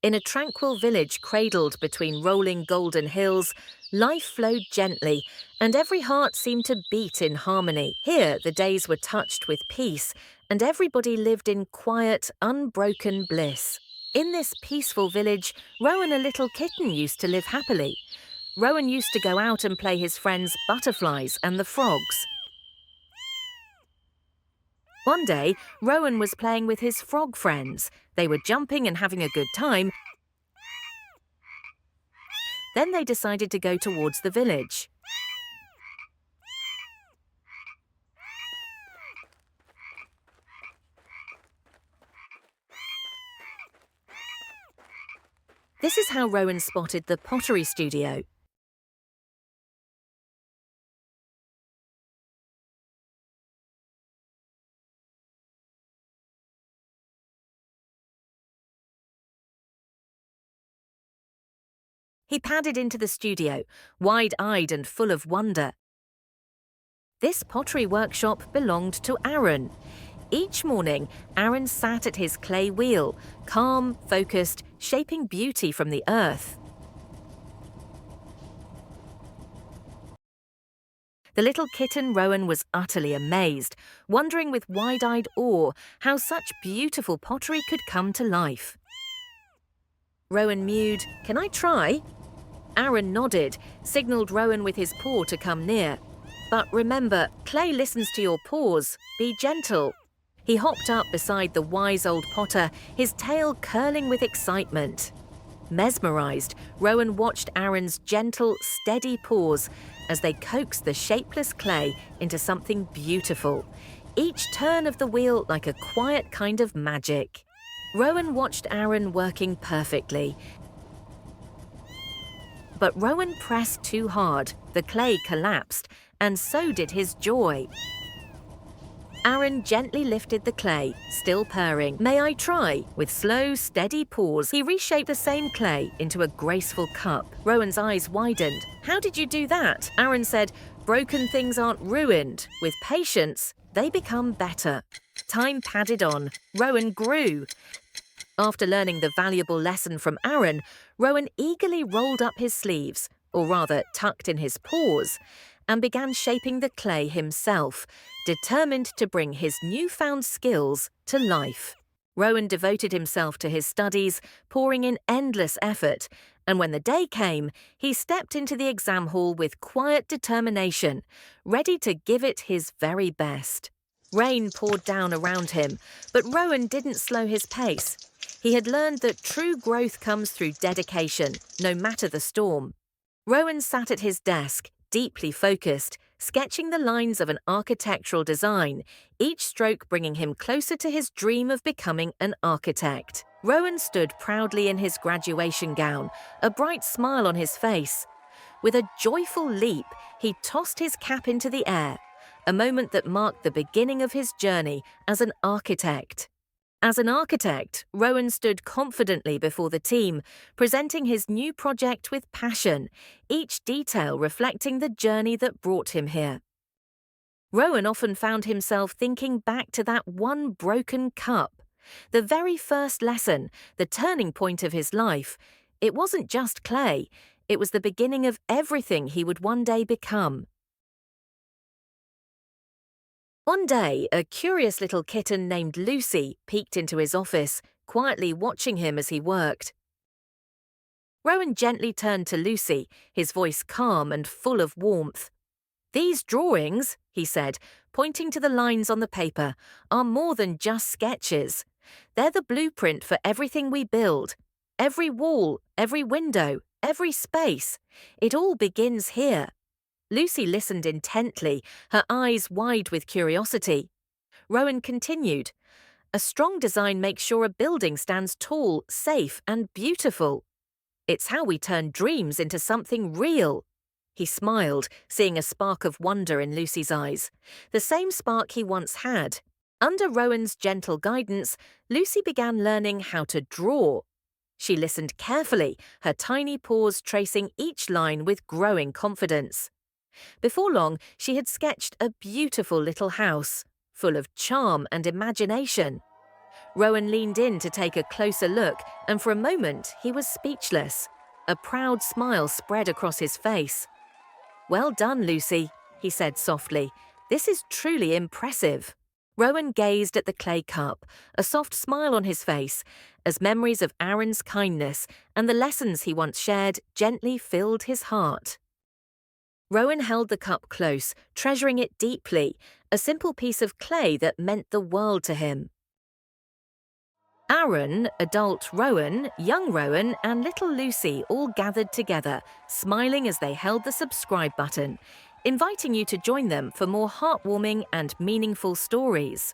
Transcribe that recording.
In a tranquil village cradled between rolling golden hills, life flowed gently, and every heart seemed to beat in harmony. Here, the days were touched with peace, and everybody lived in quiet, unbroken bliss. In this peaceful village, Rowan, a little kitten, used to live happily. Rowan used to go out and play his friends butterflies and the frogs. One day, Rowan was playing with his frog friends. They were jumping and having a good time. Then they decided to go towards the village. This is how Rowan spotted the pottery studio. He padded into the studio, wide-eyed and full of wonder. This pottery workshop belonged to Aaron. Each morning, Aaron sat at his clay wheel, calm, focused, shaping beauty from the earth. The little kitten Rowan was utterly amazed, wondering with wide-eyed awe how such beautiful pottery could come to life. Rowan mewed, "Can I try?" Aaron nodded, signalled Rowan with his paw to come near. "But remember, clay listens to your paws. Be gentle." He hopped up beside the wise old potter, his tail curling with excitement. Mesmerized, Rowan watched Aaron's gentle, steady paws as they coaxed the shapeless clay into something beautiful, each turn of the wheel like a quiet kind of magic. Rowan watched Aaron working perfectly. But Rowan pressed too hard, the clay collapsed, and so did his joy. Aaron gently lifted the clay, still purring, "May I try?" With slow, steady paws, he reshaped the same clay into a graceful cup. Rowan's eyes widened. "How did you do that?" Aaron said, "Broken things aren't ruined. With patience, they become better." Time padded on. Rowan grew. After learning the valuable lesson from Aaron, Rowan eagerly rolled up his sleeves, or rather tucked in his paws, and began shaping the clay himself, determined to bring his newfound skills to life. Rowan devoted himself to his studies, pouring in endless effort, and when the day came, he stepped into the exam hall with quiet determination, ready to give it his very best. Rain poured down around him, but Rowan didn't slow his pace. He had learned that true growth comes through dedication, no matter the storm. Rowan sat at his desk, deeply focused, sketching the lines of an architectural design, each stroke bringing him closer to his dream of becoming an architect. Rowan stood proudly in his graduation gown, a bright smile on his face. With a joyful leap, he tossed his cap into the air, a moment that marked the beginning of his journey as an architect. As an architect, Rowan stood confidently before the team, presenting his new project with passion, each detail reflecting the journey that brought him here. Rowan often found himself thinking back to that one broken cup. The very first lesson, the turning point of his life. It wasn't just clay, it was the beginning of everything he would one day become. One day, a curious little kitten named Lucy peeked into his office, quietly watching him as he worked. Rowan gently turned to Lucy, his voice calm and full of warmth. "These drawings," he said, pointing to the lines on the paper, "are more than just sketches. They're the blueprint for everything we build. Every wall, every window, every space. It all begins here." Lucy listened intently, her eyes wide with curiosity. Rowan continued, "A strong design makes sure a building stands tall, safe, and beautiful. It's how we turn dreams into something real." He smiled, seeing a spark of wonder in Lucy's eyes, the same spark he once had. Under Rowan's gentle guidance, Lucy began learning how to draw. She listened carefully, her tiny paws tracing each line with growing confidence. Before long, she had sketched a beautiful little house, full of charm and imagination. Rowan leaned in to take a closer look, and for a moment he was speechless. A proud smile spread across his face. "Well done, Lucy," he said softly. "This is truly impressive." Rowan gazed at the clay cup, a soft smile on his face, as memories of Aaron's kindness and the lessons he once shared gently filled his heart. Rowan held the cup close, treasuring it deeply, a simple piece of clay that meant the world to him. Aaron, adult Rowan, young Rowan, and little Lucy all gathered together, smiling as they held the subscribe button, inviting you to join them for more heartwarming and meaningful stories.